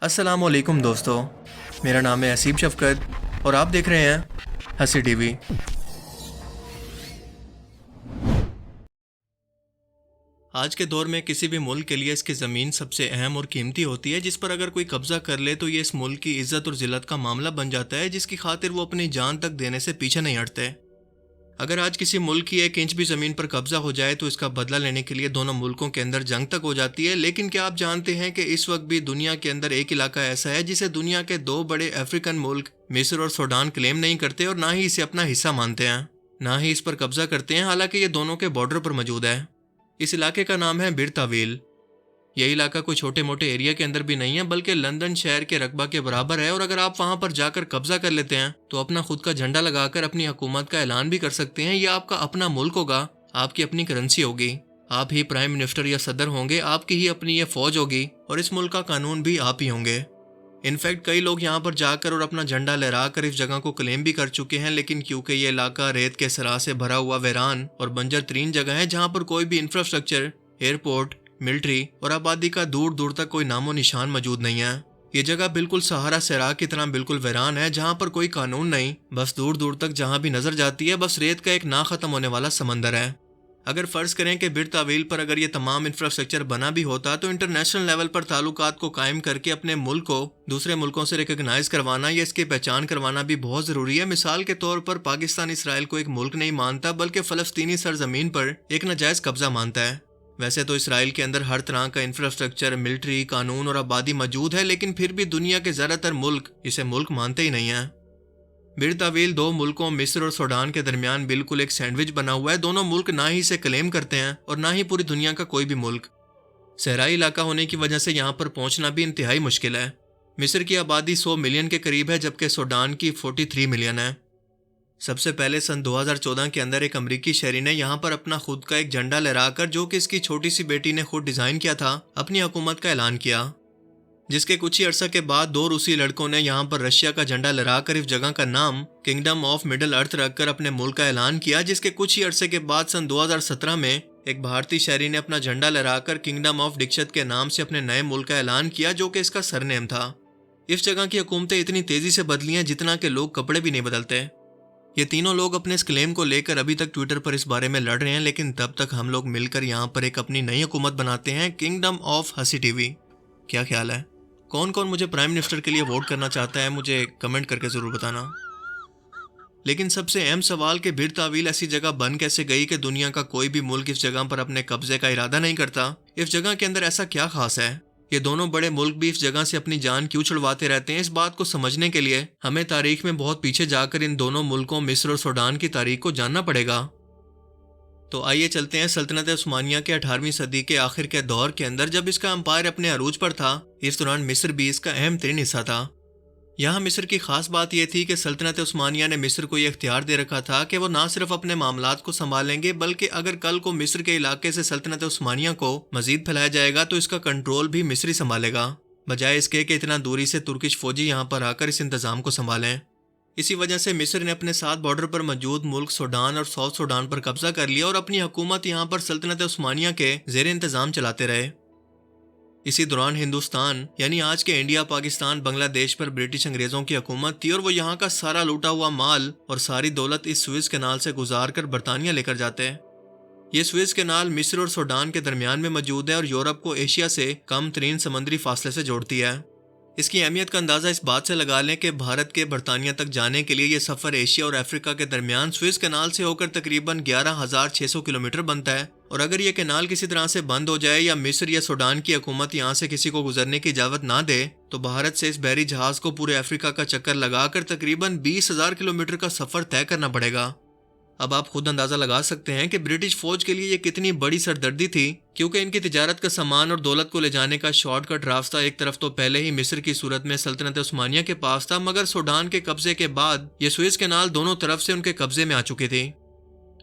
अस्सलाम वालेकुम दोस्तों, मेरा नाम है असीब शफ़क़त और आप देख रहे हैं हंसी टीवी। आज के दौर में किसी भी मुल्क के लिए इसकी ज़मीन सबसे अहम और कीमती होती है, जिस पर अगर कोई कब्ज़ा कर ले तो ये इस मुल्क की इज़्ज़त और ज़िल्लत का मामला बन जाता है, जिसकी खातिर वो अपनी जान तक देने से पीछे नहीं हटते। अगर आज किसी मुल्क की एक इंच भी ज़मीन पर कब्ज़ा हो जाए तो इसका बदला लेने के लिए दोनों मुल्कों के अंदर जंग तक हो जाती है। लेकिन क्या आप जानते हैं कि इस वक्त भी दुनिया के अंदर एक इलाका ऐसा है जिसे दुनिया के दो बड़े अफ्रीकन मुल्क मिस्र और सूडान क्लेम नहीं करते और ना ही इसे अपना हिस्सा मानते हैं, ना ही इस पर कब्ज़ा करते हैं, हालांकि ये दोनों के बॉर्डर पर मौजूद है। इस इलाके का नाम है बिर तावील। यह इलाका कोई छोटे मोटे एरिया के अंदर भी नहीं है, बल्कि लंदन शहर के रकबा के बराबर है। और अगर आप वहां पर जाकर कब्जा कर लेते हैं तो अपना खुद का झंडा लगाकर अपनी हुकूमत का ऐलान भी कर सकते हैं। यह आपका अपना मुल्क होगा, आपकी अपनी करेंसी होगी, आप ही प्राइम मिनिस्टर या सदर होंगे, आपकी ही अपनी ये फौज होगी और इस मुल्क का कानून भी आप ही होंगे। इनफैक्ट कई लोग यहाँ पर जाकर और अपना झंडा लहरा कर इस जगह को क्लेम भी कर चुके हैं, लेकिन क्योंकि ये इलाका रेत के सरा से भरा हुआ वीरान और बंजर तरीन जगह है जहाँ पर कोई भी इंफ्रास्ट्रक्चर, एयरपोर्ट, मिलिट्री और आबादी का दूर दूर तक कोई नामो निशान मौजूद नहीं है। ये जगह बिल्कुल सहारा सहरा की तरह बिल्कुल वीरान है, जहाँ पर कोई कानून नहीं, बस दूर दूर तक जहाँ भी नजर जाती है बस रेत का एक ना खत्म होने वाला समंदर है। अगर फर्ज करें कि बिर तावील पर अगर ये तमाम इंफ्रास्ट्रक्चर बना भी होता तो इंटरनेशनल लेवल पर ताल्लुकात को कायम करके अपने मुल्क को दूसरे मुल्कों से रिकग्नाइज करवाना या इसकी पहचान करवाना भी बहुत ज़रूरी है। मिसाल के तौर पर पाकिस्तान इसराइल को एक मुल्क नहीं मानता, बल्कि फ़लस्तीनी सरजमीन पर एक नाजायज़ कब्ज़ा मानता है। वैसे तो इसराइल के अंदर हर तरह का इंफ्रास्ट्रक्चर, मिलिट्री, कानून और आबादी मौजूद है, लेकिन फिर भी दुनिया के ज़्यादातर मुल्क इसे मुल्क मानते ही नहीं हैं। बिर तावील दो मुल्कों मिस्र और सूडान के दरमियान बिल्कुल एक सैंडविच बना हुआ है। दोनों मुल्क ना ही इसे क्लेम करते हैं और ना ही पूरी दुनिया का कोई भी मुल्क। सहराई इलाका होने की वजह से यहाँ पर पहुँचना भी इंतहाई मुश्किल है। मिस्र की आबादी 100 मिलियन के करीब है, जबकि सूडान की 43 मिलियन है। सबसे पहले सन 2014 के अंदर एक अमरीकी शहरी ने यहाँ पर अपना खुद का एक झंडा लहराकर, जो कि इसकी छोटी सी बेटी ने खुद डिज़ाइन किया था, अपनी हुकूमत का ऐलान किया, जिसके कुछ ही अरसा के बाद दो रूसी लड़कों ने यहाँ पर रशिया का झंडा लहराकर इस जगह का नाम किंगडम ऑफ मिडल अर्थ रखकर अपने मुल्क का ऐलान किया। जिसके कुछ ही अरसे के बाद सन 2017 में एक भारतीय शहरी ने अपना झंडा लहराकर किंगडम ऑफ डिक्षत के नाम से अपने नए मुल्क का ऐलान किया, जो कि इसका सरनेम था। इस जगह की हुकूमतें इतनी तेजी से बदली हैं जितना कि लोग कपड़े भी नहीं बदलते। ये तीनों लोग अपने इस क्लेम को लेकर अभी तक ट्विटर पर इस बारे में लड़ रहे हैं, लेकिन तब तक हम लोग मिलकर यहाँ पर एक अपनी नई हुकूमत बनाते हैं, किंगडम ऑफ हंसी टीवी। क्या ख्याल है? कौन कौन मुझे प्राइम मिनिस्टर के लिए वोट करना चाहता है, मुझे कमेंट करके ज़रूर बताना। लेकिन सबसे अहम सवाल कि बिर तावील ऐसी जगह बन कैसे गई कि दुनिया का कोई भी मुल्क इस जगह पर अपने कब्जे का इरादा नहीं करता। इस जगह के अंदर ऐसा क्या खास है? ये दोनों बड़े मुल्क भी इस जगह से अपनी जान क्यों छुड़वाते रहते हैं? इस बात को समझने के लिए हमें तारीख में बहुत पीछे जाकर इन दोनों मुल्कों मिस्र और सूडान की तारीख को जानना पड़ेगा। तो आइए चलते हैं सल्तनत उस्मानिया के 18वीं सदी के आखिर के दौर के अंदर, जब इसका एम्पायर अपने अरूज पर था। इस दौरान मिस्र भी इसका अहम तरीन हिस्सा था। यहाँ मिस्र की खास बात यह थी कि सल्तनत उस्मानिया ने मिस्र को यह इख्तियार दे रखा था कि वो ना सिर्फ अपने मामलात को संभालेंगे, बल्कि अगर कल को मिस्र के इलाके से सल्तनत उस्मानिया को मजीद फैलाया जाएगा तो इसका कंट्रोल भी मिस्री संभालेगा, बजाय इसके कि इतना दूरी से तुर्किश फौजी यहाँ पर आकर इस इंतज़ाम को संभालें। इसी वजह से मिस्र ने अपने साथ बॉर्डर पर मौजूद मुल्क सूडान और साउथ सूडान पर कब्जा कर लिया और अपनी हुकूमत यहाँ पर सल्तनत उस्मानिया के ज़ेर इंतज़ाम चलाते रहे। इसी दौरान हिंदुस्तान यानी आज के इंडिया, पाकिस्तान, बांग्लादेश पर ब्रिटिश अंग्रेज़ों की हुकूमत थी और वो यहाँ का सारा लूटा हुआ माल और सारी दौलत इस स्वेज़ कैनाल से गुजार कर बरतानिया लेकर जाते हैं। ये स्वेज़ कैनाल मिस्र और सूडान के दरमियान में मौजूद है और यूरोप को एशिया से कम तरीन समुद्री फासले से जोड़ती है। इसकी अहमियत का अंदाज़ा इस बात से लगा लें कि भारत के बरतानिया तक जाने के लिए ये सफ़र एशिया और अफ्रीका के दरमियान स्वेज़ कैनाल से होकर तकरीबन 11,600 किलोमीटर बनता है। और अगर ये कैनाल किसी तरह से बंद हो जाए या मिस्र या सूडान की हुकूमत यहाँ से किसी को गुजरने की इजाज़त ना दे तो भारत से इस बहरी जहाज़ को पूरे अफ्रीका का चक्कर लगाकर तकरीबन 20,000 किलोमीटर का सफ़र तय करना पड़ेगा। अब आप खुद अंदाज़ा लगा सकते हैं कि ब्रिटिश फौज के लिए ये कितनी बड़ी सरदर्दी थी, क्योंकि इनकी तिजारत का सामान और दौलत को ले जाने का शॉर्टकट रास्ता एक तरफ तो पहले ही मिस्र की सूरत में सल्तनत उस्मानिया के पास था, मगर सूडान के कब्जे के बाद ये स्वेज़ कैनाल दोनों तरफ से उनके कब्जे में आ चुकी थी।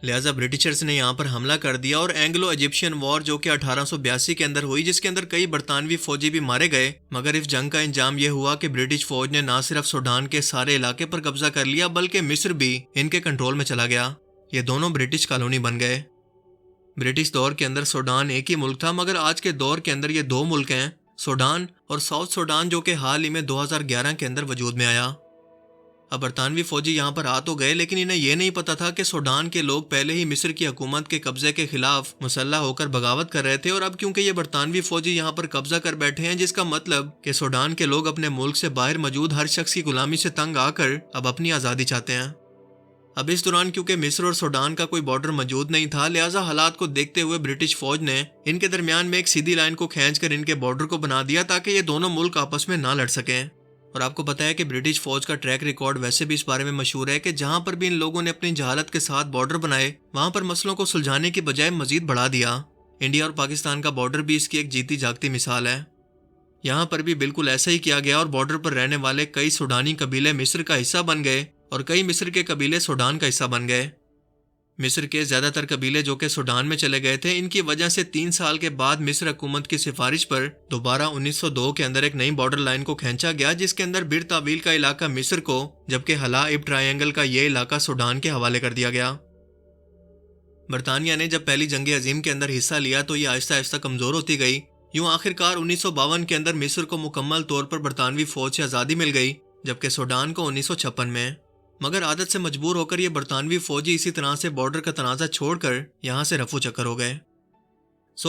लिहाजा ब्रिटिशर्स ने यहाँ पर हमला कर दिया और एंग्लो इजिप्शियन वॉर, जो कि 1882 के अंदर हुई, जिसके अंदर कई बरतानवी फौजी भी मारे गए, मगर इस जंग का अंजाम यह हुआ कि ब्रिटिश फौज ने ना सिर्फ सूडान के सारे इलाके पर कब्जा कर लिया, बल्कि मिस्र भी इनके कंट्रोल में चला गया। ये दोनों ब्रिटिश कॉलोनी बन गए। ब्रिटिश दौर के अंदर सूडान एक ही मुल्क था, मगर आज के दौर के अंदर ये दो मुल्क हैं। سوڈان اور ساؤتھ سوڈان جو کہ حال ہی میں 2011 کے اندر وجود میں آیا۔ اب برطانوی فوجی یہاں پر آ تو گئے لیکن انہیں یہ نہیں پتا تھا کہ سوڈان کے لوگ پہلے ہی مصر کی حکومت کے قبضے کے خلاف مسلح ہو کر بغاوت کر رہے تھے، اور اب کیونکہ یہ برطانوی فوجی یہاں پر قبضہ کر بیٹھے ہیں، جس کا مطلب کہ سوڈان کے لوگ اپنے ملک سے باہر موجود ہر شخص کی غلامی سے تنگ آ کر اب اپنی آزادی چاہتے ہیں۔ اب اس دوران کیونکہ مصر اور سوڈان کا کوئی بارڈر موجود نہیں تھا، لہٰذا حالات کو دیکھتے ہوئے برٹش فوج نے ان کے درمیان میں ایک سیدھی لائن کو کھینچ کر ان کے بارڈر کو بنا دیا تاکہ یہ دونوں ملک آپس میں نہ لڑ سکیں۔ اور آپ کو پتا ہے کہ برٹش فوج کا ٹریک ریکارڈ ویسے بھی اس بارے میں مشہور ہے کہ جہاں پر بھی ان لوگوں نے اپنی جہالت کے ساتھ بارڈر بنائے، وہاں پر مسئلوں کو سلجھانے کی بجائے مزید بڑھا دیا۔ انڈیا اور پاکستان کا بارڈر بھی اس کی ایک جیتی جاگتی مثال ہے۔ یہاں پر بھی بالکل ایسا ہی کیا گیا اور بارڈر پر رہنے والے کئی سوڈانی قبیلے مصر کا حصہ بن گئے اور کئی مصر کے قبیلے سوڈان کا حصہ بن گئے۔ مصر کے زیادہ تر قبیلے جو کہ سوڈان میں چلے گئے تھے، ان کی وجہ سے 3 سال کے بعد مصر حکومت کی سفارش پر دوبارہ 1902 کے اندر ایک نئی بارڈر لائن کو کھینچا گیا، جس کے اندر بر طویل کا علاقہ مصر کو جبکہ حلائب ٹرائینگل کا یہ علاقہ سوڈان کے حوالے کر دیا گیا۔ برطانیہ نے جب پہلی جنگ عظیم کے اندر حصہ لیا تو یہ آہستہ آہستہ کمزور ہوتی گئی۔ یوں آخرکار 1952 کے اندر مصر کو مکمل طور پر برطانوی فوج سے آزادی مل گئی، جبکہ سوڈان کو 1956 میں۔ مگر عادت سے مجبور ہو کر یہ برطانوی فوجی اسی طرح سے بارڈر کا تنازع چھوڑ کر یہاں سے رفو چکر ہو گئے۔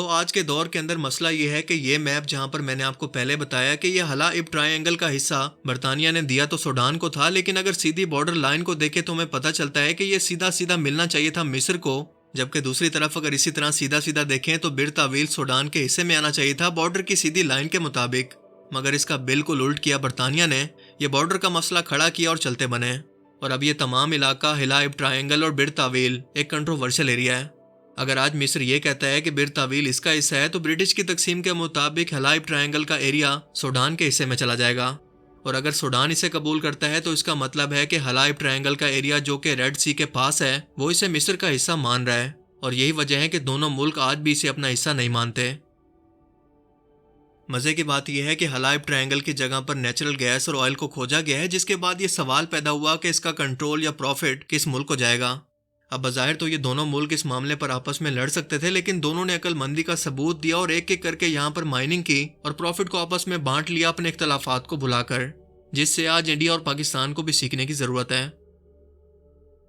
آج کے دور کے اندر مسئلہ یہ ہے کہ یہ میپ جہاں پر میں نے آپ کو پہلے بتایا کہ یہ حلائب ٹرائینگل کا حصہ برطانیہ نے دیا تو سوڈان کو تھا، لیکن اگر سیدھی بارڈر لائن کو دیکھیں تو ہمیں پتہ چلتا ہے کہ یہ سیدھا سیدھا ملنا چاہیے تھا مصر کو، جبکہ دوسری طرف اگر اسی طرح سیدھا سیدھا دیکھیں تو بر طویل سوڈان کے حصے میں آنا چاہیے تھا بارڈر کی سیدھی لائن کے مطابق۔ مگر اس کا بالکل الٹ کیا برطانیہ نے، یہ بارڈر کا مسئلہ کھڑا کیا اور چلتے بنے، اور اب یہ تمام علاقہ حلائب ٹرائینگل اور بر طویل ایک کنٹروورشل ایریا ہے۔ اگر آج مصر یہ کہتا ہے کہ بر طویل اس کا حصہ ہے تو برٹش کی تقسیم کے مطابق حلائب ٹرائینگل کا ایریا سوڈان کے حصے میں چلا جائے گا، اور اگر سوڈان اسے قبول کرتا ہے تو اس کا مطلب ہے کہ حلائب ٹرائینگل کا ایریا جو کہ ریڈ سی کے پاس ہے وہ اسے مصر کا حصہ مان رہا ہے، اور یہی وجہ ہے کہ دونوں ملک آج بھی اسے اپنا حصہ نہیں مانتے۔ مزے کی بات یہ ہے کہ حلائب ٹرائینگل کی جگہ پر نیچرل گیس اور آئل کو کھوجا گیا ہے، جس کے بعد یہ سوال پیدا ہوا کہ اس کا کنٹرول یا پروفٹ کس ملک کو جائے گا۔ اب بظاہر تو یہ دونوں ملک اس معاملے پر آپس میں لڑ سکتے تھے، لیکن دونوں نے عقل مندی کا ثبوت دیا اور ایک ایک کر کے یہاں پر مائننگ کی اور پروفٹ کو آپس میں بانٹ لیا اپنے اختلافات کو بھلا کر، جس سے آج انڈیا اور پاکستان کو بھی سیکھنے کی ضرورت ہے۔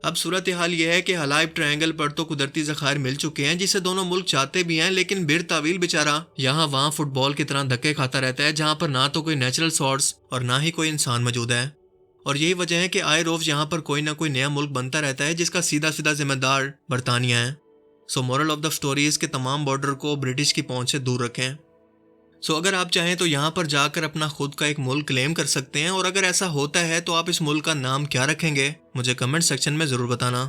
اب صورتحال یہ ہے کہ حلائب ٹرائینگل پر تو قدرتی ذخائر مل چکے ہیں جسے دونوں ملک چاہتے بھی ہیں، لیکن بر طویل بیچارہ یہاں وہاں فٹ بال کی طرح دھکے کھاتا رہتا ہے، جہاں پر نہ تو کوئی نیچرل سورس اور نہ ہی کوئی انسان موجود ہے، اور یہی وجہ ہے کہ آئے روز یہاں پر کوئی نہ کوئی نیا ملک بنتا رہتا ہے جس کا سیدھا سیدھا ذمہ دار برطانیہ ہے۔ Moral of the story is کہ تمام بارڈر کو برٹش کی پہنچ سے دور رکھیں۔ اگر آپ چاہیں تو یہاں پر جا کر اپنا خود کا ایک ملک کلیم کر سکتے ہیں، اور اگر ایسا ہوتا ہے تو آپ اس ملک کا نام کیا رکھیں گے مجھے کمنٹ سیکشن میں ضرور بتانا۔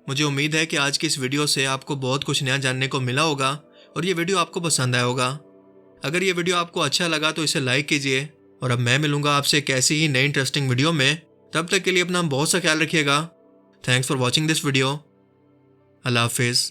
مجھے امید ہے کہ آج کی اس ویڈیو سے آپ کو بہت کچھ نیا جاننے کو ملا ہوگا اور یہ ویڈیو آپ کو پسند آیا ہوگا۔ اگر یہ ویڈیو آپ کو اچھا لگا تو اسے لائک کیجئے، اور اب میں ملوں گا آپ سے ایک ایسی ہی نئی انٹرسٹنگ ویڈیو میں۔ تب تک کے لیے اپنا بہت سا خیال رکھیے گا۔ Thanks for watching this video. اللہ حافظ۔